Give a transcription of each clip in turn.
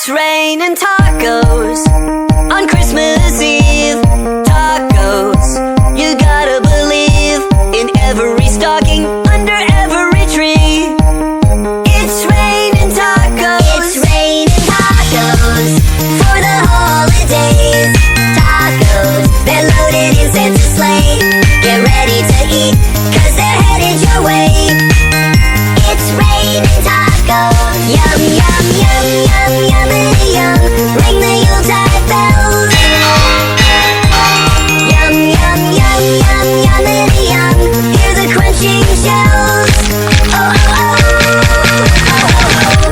raining tacos on Christmas Eve. Tacos, you gotta believe in every stocking, under every tree. It's raining tacos. It's raining tacos for the holidays. Tacos, they're loaded in Santa's sleigh. Get ready to eat, 'cause they're headed your way. It's raining tacos. Yum, yum, yum, yum, yummity yum. Ring the Yuletide bells. Yum, yum, yum, yum, yummity yum. Hear the crunching shells. Oh, oh, oh, oh,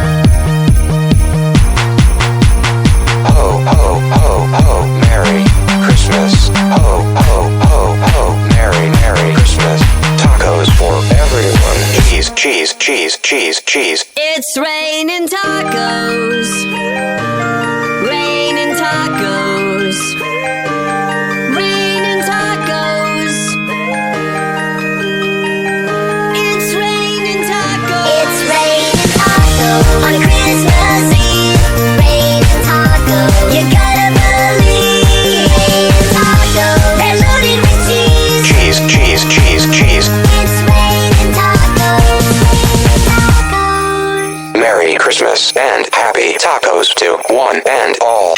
Ho, ho, ho, ho, Merry Christmas. Ho, ho, ho, ho, Merry, Merry Christmas. Tacos for everyone. Cheese, cheese, cheese, cheese, cheese. It's raining tacos. Raining tacos. Raining tacos. It's raining tacos. It's raining tacos on Christmas Eve. Raining tacos. You gotta believe. Raining tacos. They're loaded with cheese. Cheese, cheese, cheese, cheese. It's raining tacos. Raining tacos. Merry Christmas and happy tacos to one and all.